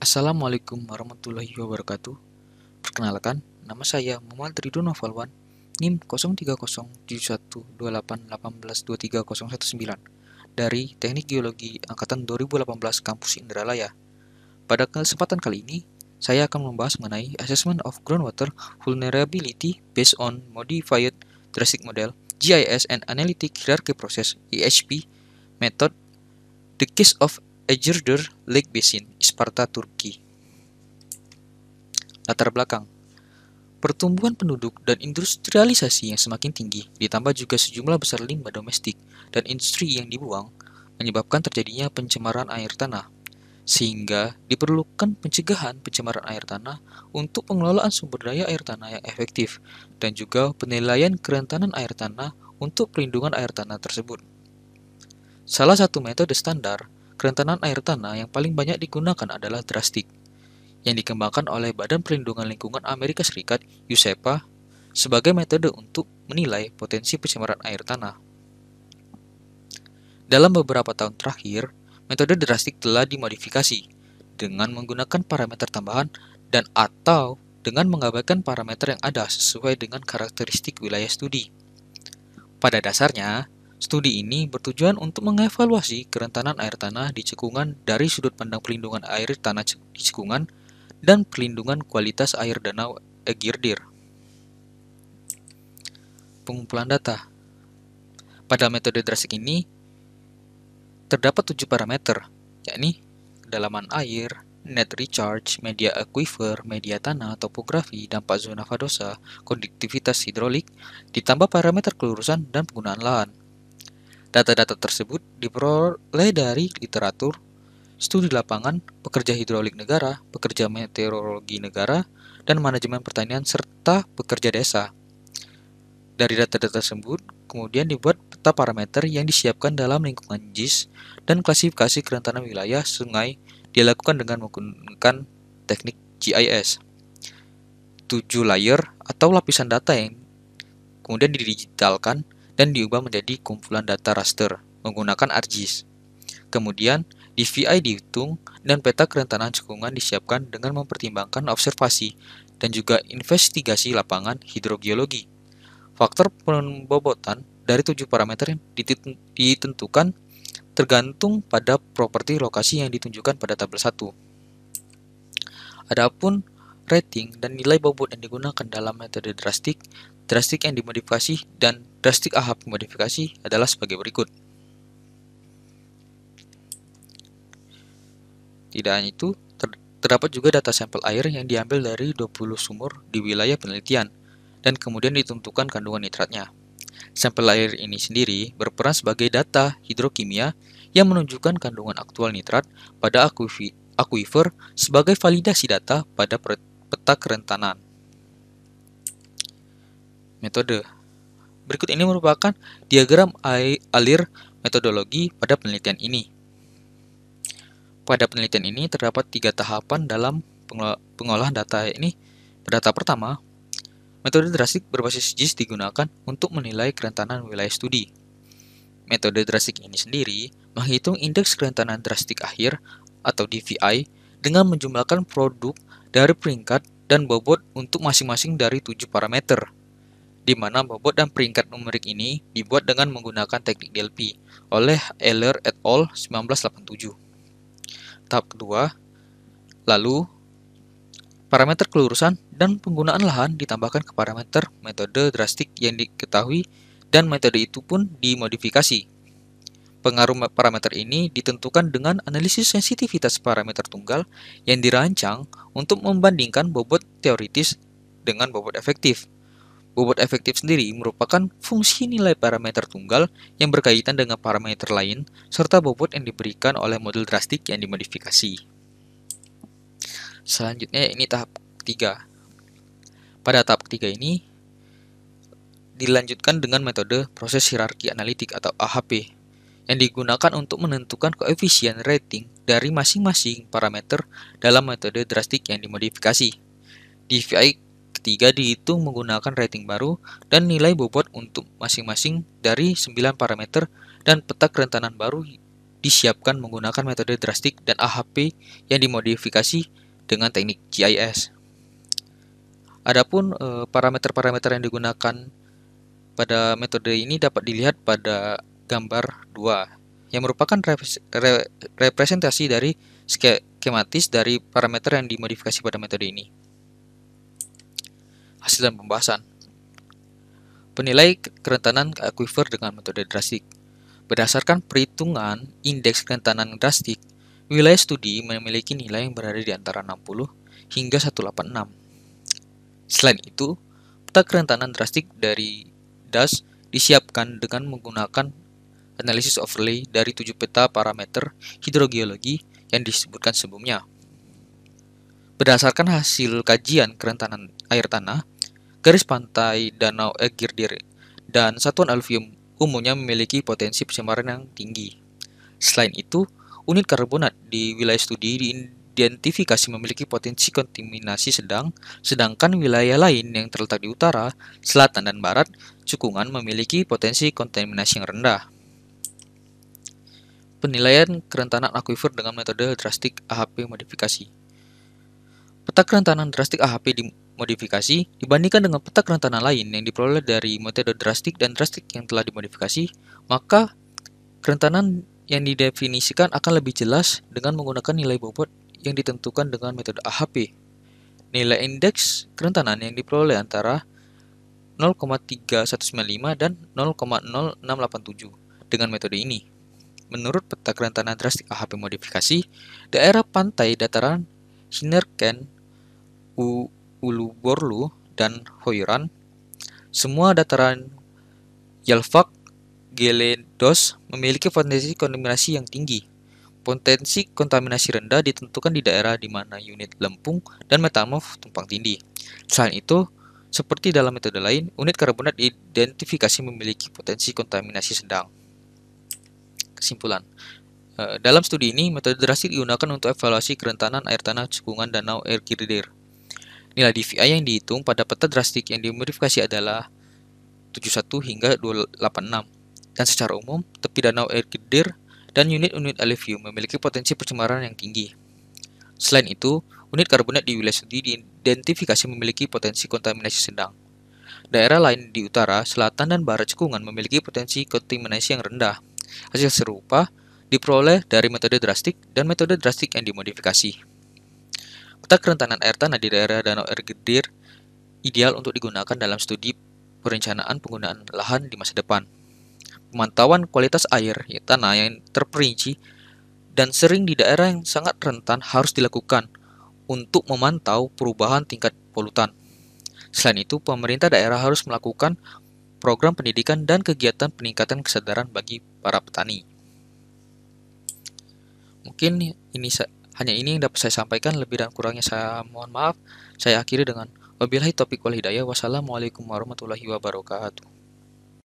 Assalamualaikum warahmatullahi wabarakatuh. Perkenalkan, nama saya Muhammad Ridho Novalwan, NIM 0307718818230119 dari Teknik Geologi Angkatan 2018 Kampus Indralaya. Pada kesempatan kali ini, saya akan membahas mengenai Assessment of Groundwater Vulnerability based on Modified Drastic Model, GIS and Analytic Hierarchy Process, EHP, Method, The Case of Egeerder Lake Basin, Isparta, Turki. Latar belakang: pertumbuhan penduduk dan industrialisasi yang semakin tinggi, ditambah juga sejumlah besar limbah domestik dan industri yang dibuang, menyebabkan terjadinya pencemaran air tanah, sehingga diperlukan pencegahan pencemaran air tanah untuk pengelolaan sumber daya air tanah yang efektif, dan juga penilaian kerentanan air tanah untuk perlindungan air tanah tersebut. Salah satu metode standar kerentanan air tanah yang paling banyak digunakan adalah drastik, yang dikembangkan oleh Badan Perlindungan Lingkungan Amerika Serikat (USEPA) sebagai metode untuk menilai potensi pencemaran air tanah. Dalam beberapa tahun terakhir, metode drastik telah dimodifikasi dengan menggunakan parameter tambahan dan/atau dengan mengabaikan parameter yang ada sesuai dengan karakteristik wilayah studi. Pada dasarnya, studi ini bertujuan untuk mengevaluasi kerentanan air tanah di cekungan dari sudut pandang perlindungan air tanah di cekungan dan perlindungan kualitas air danau Egeerder. Pengumpulan data. Pada metode drastik ini, terdapat 7 parameter, yakni kedalaman air, net recharge, media aquifer, media tanah, topografi, dampak zona fadosa, konduktivitas hidrolik, ditambah parameter kelurusan dan penggunaan lahan. Data-data tersebut diperoleh dari literatur, studi lapangan, pekerja hidrolik negara, pekerja meteorologi negara, dan manajemen pertanian, serta pekerja desa. Dari data-data tersebut, kemudian dibuat peta parameter yang disiapkan dalam lingkungan JIS, dan klasifikasi kerentanan wilayah sungai dilakukan dengan menggunakan teknik GIS. 7 layer atau lapisan data yang kemudian didigitalkan dan diubah menjadi kumpulan data raster menggunakan ArcGIS. Kemudian, DVI dihitung dan peta kerentanan cekungan disiapkan dengan mempertimbangkan observasi dan juga investigasi lapangan hidrogeologi. Faktor pembobotan dari 7 parameter yang ditentukan tergantung pada properti lokasi yang ditunjukkan pada tabel 1. Adapun rating dan nilai bobot yang digunakan dalam metode drastik yang dimodifikasi, dan drastik AHP modifikasi adalah sebagai berikut. Tidak hanya itu, terdapat juga data sampel air yang diambil dari 20 sumur di wilayah penelitian, dan kemudian ditentukan kandungan nitratnya. Sampel air ini sendiri berperan sebagai data hidrokimia yang menunjukkan kandungan aktual nitrat pada aquifer sebagai validasi data pada peta kerentanan. Metode. Berikut ini merupakan diagram alir metodologi pada penelitian ini. Pada penelitian ini terdapat 3 tahapan dalam pengolahan data ini. Pada tahap pertama, metode drastik berbasis JIS digunakan untuk menilai kerentanan wilayah studi. Metode drastik ini sendiri menghitung indeks kerentanan drastik akhir atau DVI dengan menjumlahkan produk dari peringkat dan bobot untuk masing-masing dari 7 parameter, di mana bobot dan peringkat numerik ini dibuat dengan menggunakan teknik DLP oleh Eller et al. 1987. Tahap kedua, lalu parameter kelurusan dan penggunaan lahan ditambahkan ke parameter metode drastik yang diketahui, dan metode itu pun dimodifikasi. Pengaruh parameter ini ditentukan dengan analisis sensitivitas parameter tunggal yang dirancang untuk membandingkan bobot teoritis dengan bobot efektif. Bobot efektif sendiri merupakan fungsi nilai parameter tunggal yang berkaitan dengan parameter lain, serta bobot yang diberikan oleh model drastik yang dimodifikasi. Selanjutnya ini tahap ketiga. Pada tahap ketiga ini dilanjutkan dengan metode proses hierarki analitik atau AHP yang digunakan untuk menentukan koefisien rating dari masing-masing parameter dalam metode drastik yang dimodifikasi. DVI ketiga dihitung menggunakan rating baru dan nilai bobot untuk masing-masing dari 9 parameter, dan peta kerentanan baru disiapkan menggunakan metode drastik dan AHP yang dimodifikasi dengan teknik GIS. Adapun parameter-parameter yang digunakan pada metode ini dapat dilihat pada gambar 2, yang merupakan representasi dari skematis dari parameter yang dimodifikasi pada metode ini. Hasil dan pembahasan. Penilai kerentanan akuifer dengan metode drastik. Berdasarkan perhitungan indeks kerentanan drastik, wilayah studi memiliki nilai yang berada di antara 60 hingga 186. Selain itu, peta kerentanan drastik dari DAS disiapkan dengan menggunakan analisis overlay dari 7 peta parameter hidrogeologi yang disebutkan sebelumnya. Berdasarkan hasil kajian kerentanan air tanah, garis pantai, danau Egirdir, dan satuan aluvium umumnya memiliki potensi pencemaran yang tinggi. Selain itu, unit karbonat di wilayah studi diidentifikasi memiliki potensi kontaminasi sedang, sedangkan wilayah lain yang terletak di utara, selatan, dan barat cekungan memiliki potensi kontaminasi yang rendah. Penilaian kerentanan akuifer dengan metode drastik AHP modifikasi. Peta kerentanan drastik AHP dimodifikasi dibandingkan dengan peta kerentanan lain yang diperoleh dari metode drastik dan drastik yang telah dimodifikasi, maka kerentanan yang didefinisikan akan lebih jelas dengan menggunakan nilai bobot yang ditentukan dengan metode AHP. Nilai indeks kerentanan yang diperoleh antara 0,3195 dan 0,0687 dengan metode ini. Menurut peta kerentanan drastik AHP modifikasi, daerah pantai dataran Sinerken, Uluborlu, dan Hoiran, semua dataran Yalvak, Geledos memiliki potensi kontaminasi yang tinggi. Potensi kontaminasi rendah ditentukan di daerah di mana unit lempung dan metamorf tumpang tindih. Selain itu, seperti dalam metode lain, unit karbonat identifikasi memiliki potensi kontaminasi sedang. Kesimpulan. Dalam studi ini, metode drastik digunakan untuk evaluasi kerentanan air tanah cekungan danau Egirdir. Nilai DVI yang dihitung pada peta drastik yang dimodifikasi adalah 71 hingga 286. Dan secara umum, tepi danau Egirdir dan unit-unit aluvium memiliki potensi pencemaran yang tinggi. Selain itu, unit karbonat di wilayah studi diidentifikasi memiliki potensi kontaminasi sedang. Daerah lain di utara, selatan, dan barat cekungan memiliki potensi kontaminasi yang rendah. Hasil serupa diperoleh dari metode drastik dan metode drastik yang dimodifikasi. Peta kerentanan air tanah di daerah danau Egirdir ideal untuk digunakan dalam studi perencanaan penggunaan lahan di masa depan. Pemantauan kualitas air tanah yang terperinci dan sering di daerah yang sangat rentan harus dilakukan untuk memantau perubahan tingkat polutan. Selain itu, pemerintah daerah harus melakukan program pendidikan dan kegiatan peningkatan kesadaran bagi para petani. Mungkin hanya ini yang dapat saya sampaikan, lebih dan kurangnya saya mohon maaf. Saya akhiri dengan wabillahi taufiq wal hidayah. Wassalamualaikum warahmatullahi wabarakatuh.